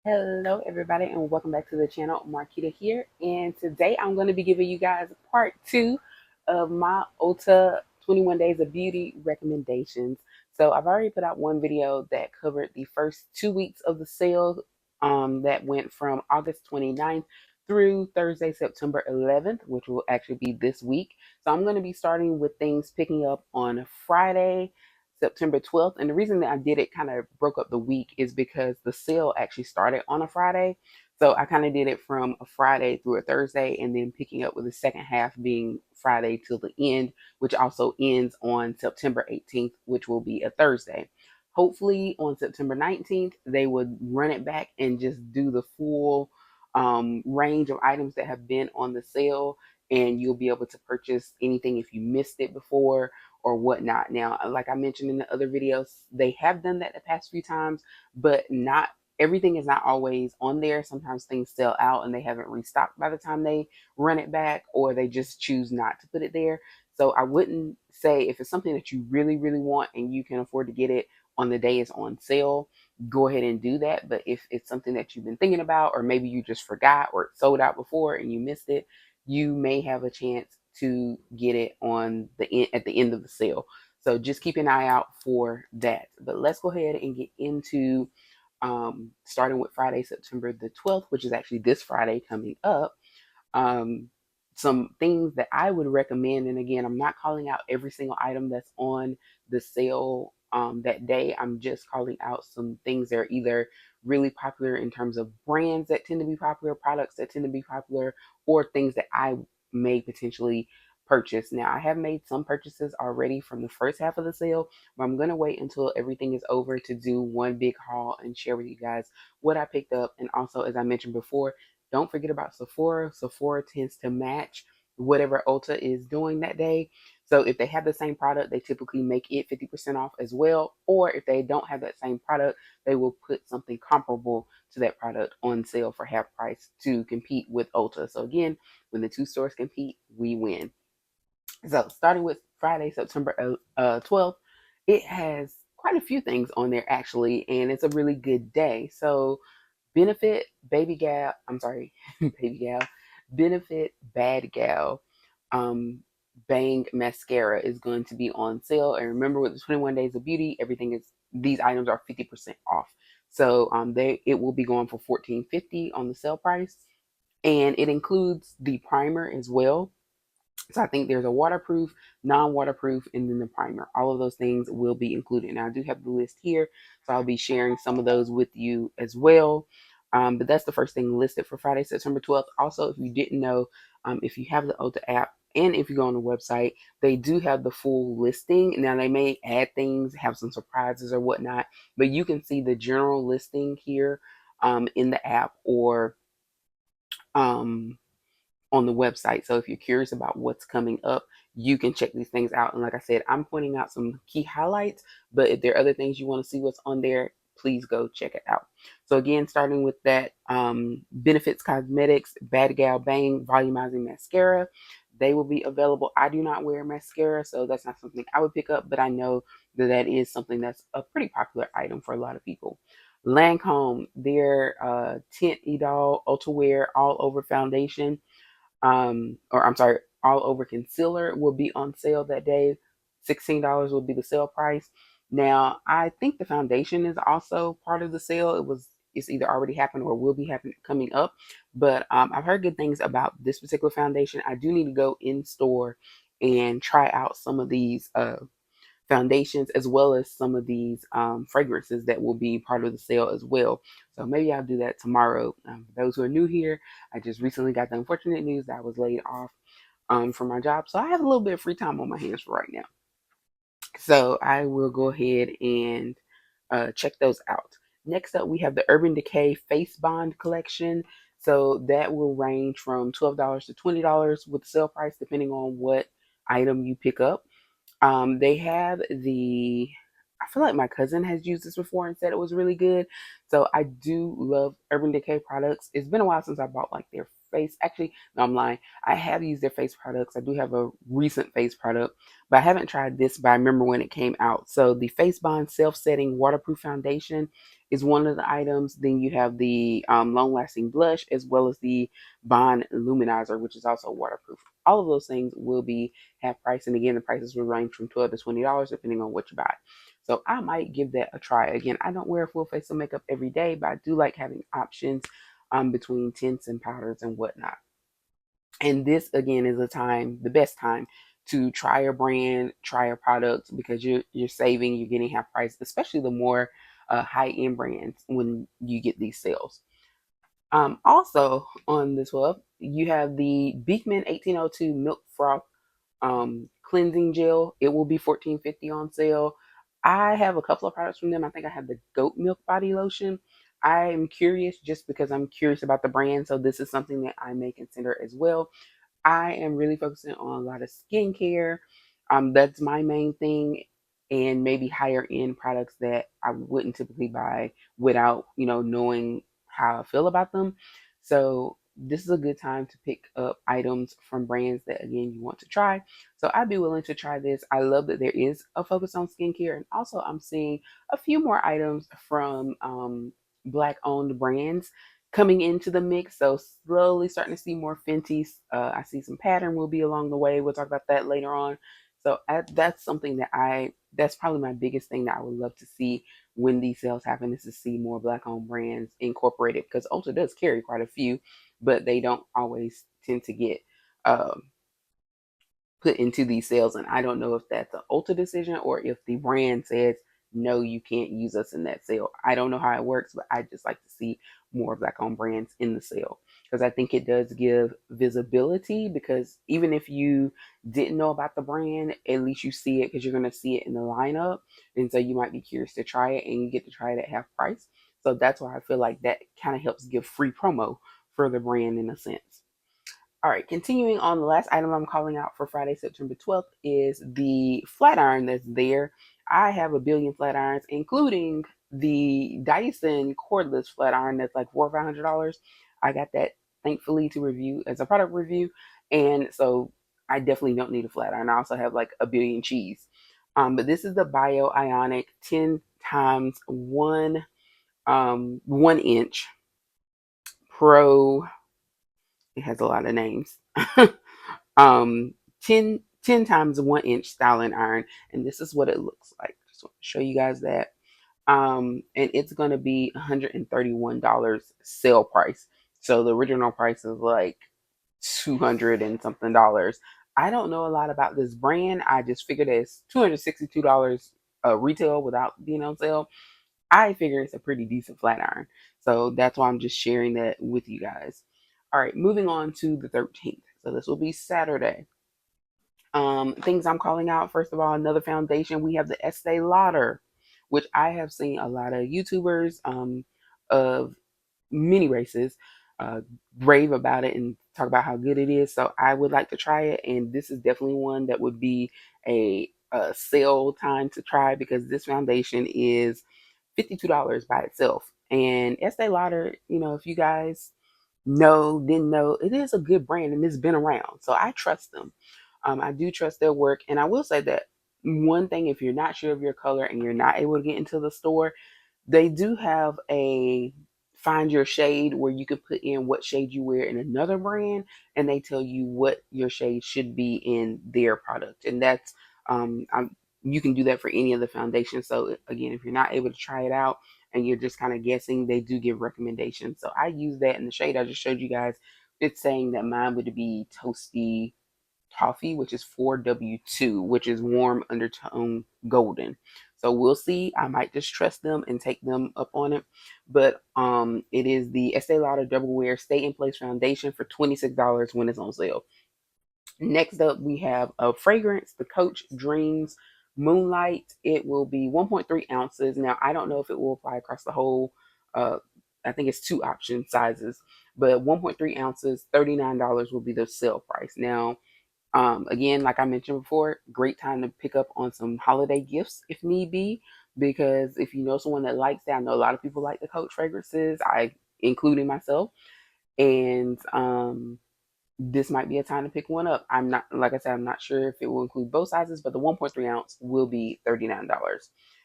Hello, everybody, and welcome back to the channel. Marquita here, and today I'm going to be giving you guys part two of my Ulta 21 Days of Beauty recommendations. So I've already put out one video that covered the first 2 weeks of the sale, that went from August 29th through Thursday, September 11th, which will actually be this week. So I'm going to be starting with things picking up on Friday, September 12th. And the reason that I did it kind of broke up the week is because the sale actually started on a Friday. So I kind of did it from a Friday through a Thursday and then picking up with the second half being Friday till the end, which also ends on September 18th, which will be a Thursday. Hopefully on September 19th, they would run it back and just do the full range of items that have been on the sale. And you'll be able to purchase anything if you missed it before or whatnot. Now, like I mentioned in the other videos, they have done that the past few times, but not everything is not always on there. Sometimes things sell out and they haven't restocked by the time they run it back, or they just choose not to put it there. So I wouldn't say, if it's something that you really, really want and you can afford to get it on the day it's on sale, go ahead and do that. But if it's something that you've been thinking about, or maybe you just forgot or it sold out before and you missed it, you may have a chance to get it on the end, at the end of the sale. So just keep an eye out for that. But let's go ahead and get into starting with Friday, September the 12th, which is actually this Friday coming up. um, some things that I would recommend. And again, I'm not calling out every single item that's on the sale that day. I'm just calling out some things that are either really popular in terms of brands that tend to be popular, products that tend to be popular, or things that I may potentially purchase. Now, I have made some purchases already from the first half of the sale, but I'm going to wait until everything is over to do one big haul and share with you guys what I picked up. And also, as I mentioned before, don't forget about Sephora. Sephora tends to match whatever Ulta is doing that day. So if they have the same product, they typically make it 50% off as well. Or if they don't have that same product, they will put something comparable to that product on sale for half price to compete with Ulta. So again, when the two stores compete, we win. So starting with Friday, September 12th, it has quite a few things on there actually, and it's a really good day. So Benefit Baby Gal, I'm sorry, Baby Gal, Benefit Bad Gal, um, Bang Mascara is going to be on sale. And remember, with the 21 Days of Beauty, these items are 50% off. So it will be going for $14.50 on the sale price, and it includes the primer as well. So I think there's a waterproof, non-waterproof, and then the primer. All of those things will be included. Now I do have the list here, so I'll be sharing some of those with you as well. But that's the first thing listed for Friday, September 12th. Also, if you didn't know, if you have the Ulta app and if you go on the website, they do have the full listing. Now they may add things, have some surprises or whatnot, but you can see the general listing here in the app, or um, on the website. So if you're curious about what's coming up, you can check these things out. And like I said, I'm pointing out some key highlights, but if there are other things you want to see what's on there, please go check it out. So again, starting with that Benefits Cosmetics Bad Gal Bang Volumizing Mascara, they will be available. I do not wear mascara, so that's not something I would pick up, but I know that that is something that's a pretty popular item for a lot of people. Lancome, their Tint Idol Ultra Wear All Over Foundation, or I'm sorry, all over concealer will be on sale that day. $16 will be the sale price. Now, I think the foundation is also part of the sale. It's either already happened or will be happening coming up. But I've heard good things about this particular foundation. I do need to go in store and try out some of these foundations, as well as some of these fragrances that will be part of the sale as well. So maybe I'll do that tomorrow. For those who are new here, I just recently got the unfortunate news that I was laid off from my job. So I have a little bit of free time on my hands right now. So I will go ahead and check those out. Next up, we have the Urban Decay Face Bond Collection. So that will range from $12 to $20 with the sale price, depending on what item you pick up. They have I feel like my cousin has used this before and said it was really good. So I do love Urban Decay products. It's been a while since I bought like their face. Actually, no, I'm lying. I have used their face products. I do have a recent face product, but I haven't tried this, but I remember when it came out. So the Face Bond Self-Setting Waterproof Foundation is one of the items. Then you have the long-lasting blush as well as the Bond Luminizer, which is also waterproof. All of those things will be half price. And again, the prices will range from $12 to $20 depending on what you buy. So I might give that a try. Again, I don't wear full face of makeup every day, but I do like having options between tints and powders and whatnot. And this again is a time, the best time to try a brand, try a product because you're saving, you're getting half price, especially the more high end brands when you get these sales. Also on the 12th, you have the Beekman 1802 Milk Froth cleansing gel. It will be $14.50 on sale. I have a couple of products from them. I think I have the goat milk body lotion. I'm curious just because I'm curious about the brand, so this is something that I may consider as well. I am really focusing on a lot of skincare. That's my main thing, and maybe higher end products that I wouldn't typically buy without, knowing how I feel about them. So this is a good time to pick up items from brands that again you want to try. So I'd be willing to try this. I love that there is a focus on skincare, and also I'm seeing a few more items from black owned brands coming into the mix. So slowly starting to see more Fenty. I see some pattern will be along the way. We'll talk about that later on. So that's something that's probably my biggest thing that I would love to see when these sales happen is to see more black owned brands incorporated because Ulta does carry quite a few, but they don't always tend to get um, put into these sales. And I don't know if that's an Ulta decision or if the brand says, no, you can't use us in that sale. I don't know how it works, but I just like to see more black owned brands in the sale because I think it does give visibility. Because even if you didn't know about the brand, at least you see it because you're going to see it in the lineup. And so you might be curious to try it and you get to try it at half price. So that's why I feel like that kind of helps give free promo for the brand in a sense. All right, continuing on, the last item I'm calling out for Friday, September 12th is the flat iron that's there. I have a billion flat irons, including the Dyson cordless flat iron that's like $400 or $500. I got that thankfully to review as a product review. And so I definitely don't need a flat iron. I also have like a billion cheese. But this is the Bio Ionic 10 times 1 inch Pro. It has a lot of names. um 10 times 1 inch styling iron, and this is what it looks like. Just want to show you guys that. And it's going to be $131 sale price. So the original price is like 200 and something dollars. I don't know a lot about this brand. I just figured it's $262 retail without being on sale. I figure it's a pretty decent flat iron. So that's why I'm just sharing that with you guys. All right, moving on to the 13th. So this will be Saturday. Things I'm calling out. First of all, another foundation. We have the Estee Lauder, which I have seen a lot of YouTubers of mini races uh, rave about it and talk about how good it is. So I would like to try it, and this is definitely one that would be a sale time to try because this foundation is $52 by itself. And Estee Lauder, if you guys didn't know, it is a good brand and it's been around. So I trust them. I do trust their work. And I will say that one thing, if you're not sure of your color and you're not able to get into the store, they do have a find your shade where you can put in what shade you wear in another brand and they tell you what your shade should be in their product. And that's you can do that for any of the foundations. So again, if you're not able to try it out and you're just kind of guessing, they do give recommendations. So I use that in the shade I just showed you guys. It's saying that mine would be toasty toffee, which is 4W2, which is warm undertone golden. So we'll see. I might just trust them and take them up on it. But it is the Estee Lauder Double Wear Stay in Place Foundation for $26 when it's on sale. Next up, we have a fragrance, the Coach Dreams Moonlight. It will be 1.3 ounces. Now, I don't know if it will apply across the whole, I think it's two option sizes, but 1.3 ounces, $39 will be the sale price. Now, again, like I mentioned before, great time to pick up on some holiday gifts if need be, because if you know someone that likes that, I know a lot of people like the Coach fragrances, I including myself. And this might be a time to pick one up. I'm not, like I said, I'm not sure if it will include both sizes, but the 1.3 ounce will be $39.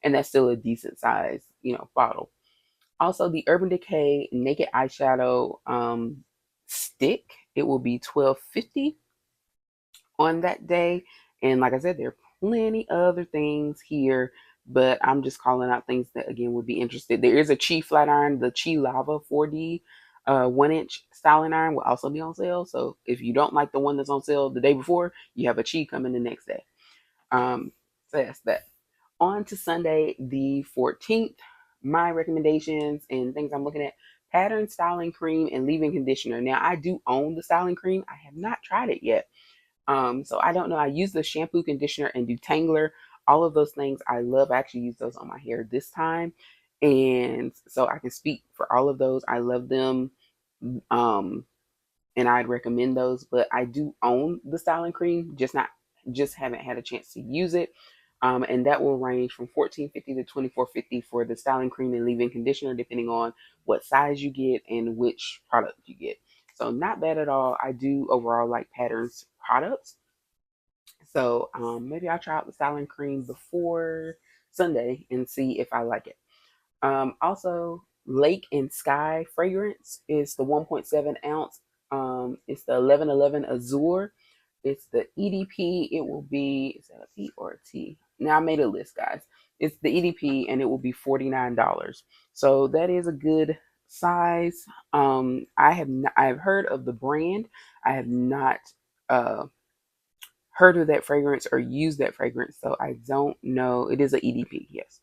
And that's still a decent size, bottle. Also, the Urban Decay Naked Eyeshadow stick, it will be $12.50 on that day. And like I said, there are plenty other things here, but I'm just calling out things that again would be interested. There is a Chi flat iron, the Chi Lava 4D 1 inch styling iron will also be on sale. So if you don't like the one that's on sale the day before, you have a Chi coming the next day. So that's that. On to Sunday the 14th. My recommendations and things I'm looking at: pattern styling cream and leave-in conditioner. Now I do own the styling cream. I have not tried it yet. So I don't know. I use the shampoo, conditioner, and detangler. All of those things I love. I actually use those on my hair this time. And so I can speak for all of those. I love them. Um, and I'd recommend those. But I do own the styling cream, just haven't had a chance to use it. And that will range from $14.50 to $24.50 for the styling cream and leave-in conditioner, depending on what size you get and which product you get. So not bad at all. I do overall like Patterns products. So maybe I'll try out the styling cream before Sunday and see if I like it. Also, Lake and Sky fragrance is the 1.7 ounce. It's the 1111 Azure. It's the EDP. It will be, is that a P or a T? Now I made a list, guys. It's the EDP and it will be $49. So that is a good size. I've heard of the brand. I have not uh, heard of that fragrance or used that fragrance, so I don't know. It is a EDP, yes.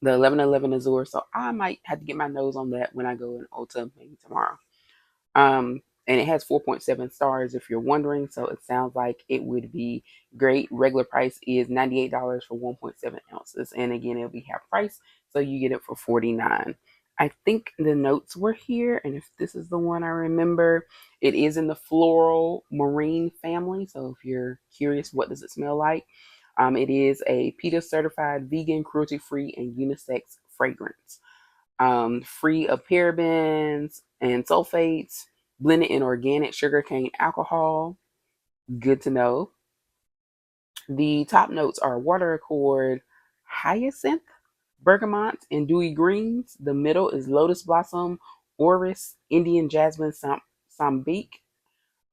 The 1111 Azure, so I might have to get my nose on that when I go in Ulta maybe tomorrow. And it has 4.7 stars if you're wondering, so it sounds like it would be great. Regular price is $98 for 1.7 ounces, and again, it'll be half price, so you get it for $49. I think the notes were here, and if this is the one I remember, it is in the floral marine family. So if you're curious, what does it smell like? It is a PETA certified, vegan, cruelty free, and unisex fragrance. Free of parabens and sulfates, blended in organic sugarcane alcohol. Good to know. The top notes are water accord, hyacinth, bergamot, and dewy greens. The middle is lotus blossom, orris, Indian jasmine, sambique,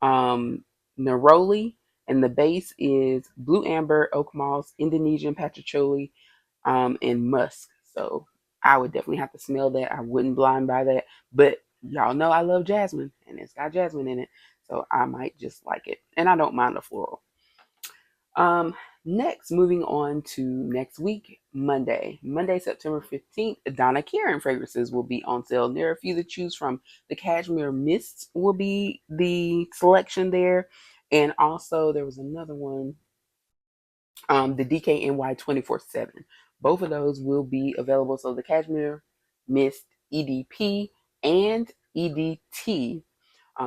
um, neroli, and the base is blue amber, oak moss, Indonesian patchouli, and musk. So I would definitely have to smell that. I wouldn't blind by that, but y'all know I love jasmine, and it's got jasmine in it, so I might just like it, and I don't mind the floral. Um, Next, moving on to next week, Monday, September 15th, Donna Karen fragrances will be on sale. There are a few to choose from. The Cashmere Mist will be the selection there. And also there was another one, the DKNY 24/7. Both of those will be available. So the Cashmere Mist EDP and EDT.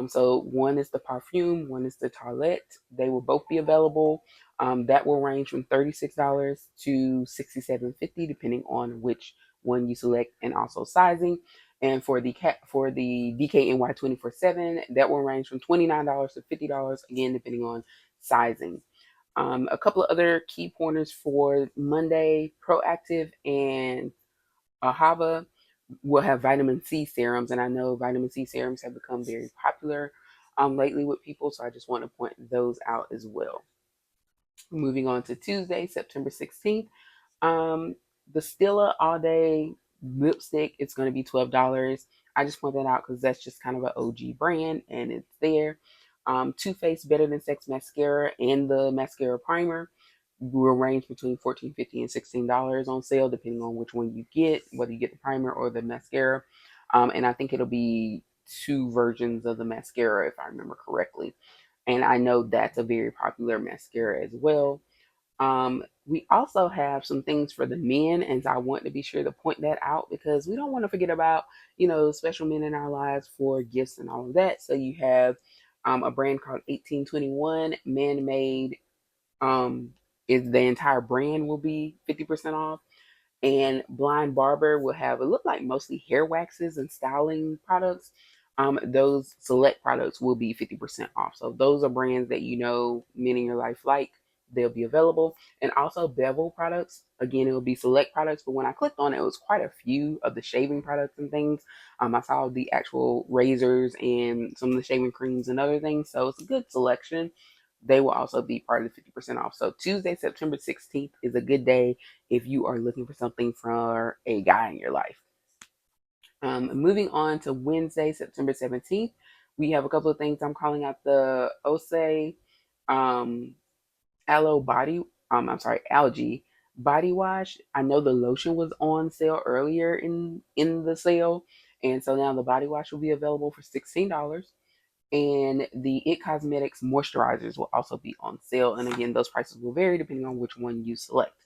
So one is the perfume, one is the toilette. They will both be available. That will range from $36 to $67.50, depending on which one you select and also sizing. And for the DKNY 24/7, that will range from $29 to $50, again depending on sizing. A couple of other key pointers for Monday: Proactive and Ahava will have vitamin C serums, and I know vitamin C serums have become very popular lately with people, so I just want to point those out as well. Moving on to Tuesday, September 16th, um, the Stila All Day lipstick, it's going to be $12. I just point that out because that's just kind of an OG brand, and it's there. Too Faced Better Than Sex mascara and the mascara primer will range between $14.50 and $16 on sale, depending on which one you get, whether you get the primer or the mascara. And I think it'll be two versions of the mascara, if I remember correctly. And I know that's a very popular mascara as well. We also have some things for the men, and I want to be sure to point that out because we don't want to forget about, special men in our lives for gifts and all of that. So you have a brand called 1821 Man Made. Um, is the entire brand will be 50% off. And Blind Barber will have, it look like mostly hair waxes and styling products. those select products will be 50% off. So those are brands that you know men in your life like. They'll be available. And also Bevel products. Again, it will be select products, but when I clicked on it, it was quite a few of the shaving products and things. I saw the actual razors and some of the shaving creams and other things. So it's a good selection. They will also be part of the 50% off. So Tuesday, September 16th is a good day if you are looking for something for a guy in your life. Moving on to Wednesday, September 17th, we have a couple of things. I'm calling out the Osei um, aloe body, I'm sorry, algae body wash. I know the lotion was on sale earlier in the sale, and so now the body wash will be available for $16. And the It Cosmetics moisturizers will also be on sale. And again, those prices will vary depending on which one you select.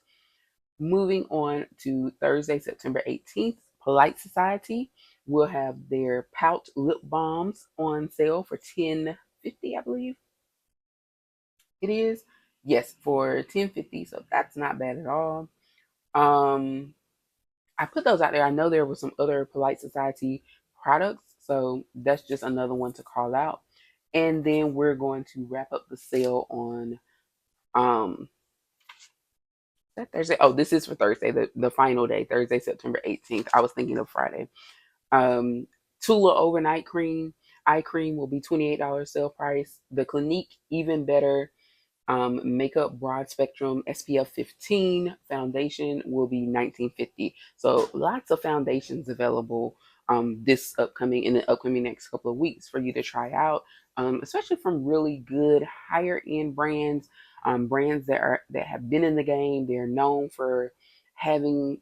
Moving on to Thursday, September 18th, Polite Society will have their Pout lip balms on sale for $10.50, I believe it is. Yes, for $10.50, so that's not bad at all. Um, I put those out there. I know there were some other Polite Society products, so that's just another one to call out. And then we're going to wrap up the sale on that Thursday. Oh, this is for Thursday, the final day, Thursday, September 18th. I was thinking of Friday. Tula overnight cream, eye cream will be $28 sale price. The Clinique even better makeup broad spectrum SPF 15 foundation will be 1950. So lots of foundations available this upcoming in the upcoming next couple of weeks for you to try out, especially from really good higher end brands, brands that have been in the game. They're known for having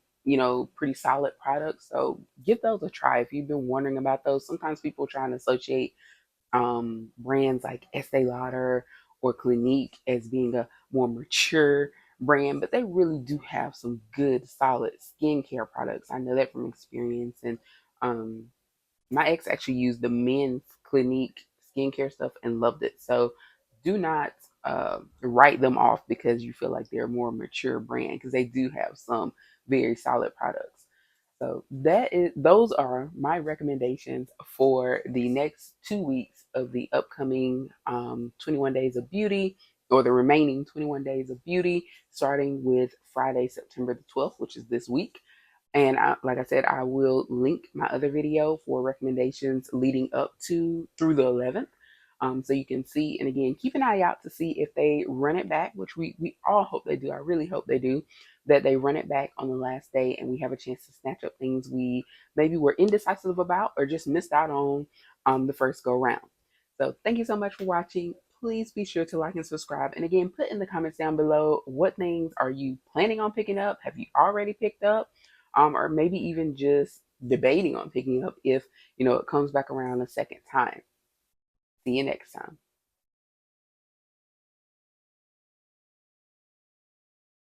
pretty solid products. So give those a try if you've been wondering about those. Sometimes people trying to associate brands like Estee Lauder or Clinique as being a more mature brand, but they really do have some good, solid skincare products. I know that from experience. And um, my ex actually used the men's Clinique skincare stuff and loved it. So do not write them off because you feel like they're a more mature brand, because they do have some very solid products. So those are my recommendations for the next 2 weeks of the upcoming 21 days of beauty, or the remaining 21 days of beauty, starting with Friday, September the 12th, which is this week. And like I said, I will link my other video for recommendations leading up to through the 11th. So you can see, and again, keep an eye out to see if they run it back, which we all hope they do. I really hope they do, that they run it back on the last day and we have a chance to snatch up things we maybe were indecisive about or just missed out on the first go round. So thank you so much for watching. Please be sure to like and subscribe. And again, put in the comments down below, what things are you planning on picking up? Have you already picked up? Or maybe even just debating on picking up if it comes back around a second time. See you next time.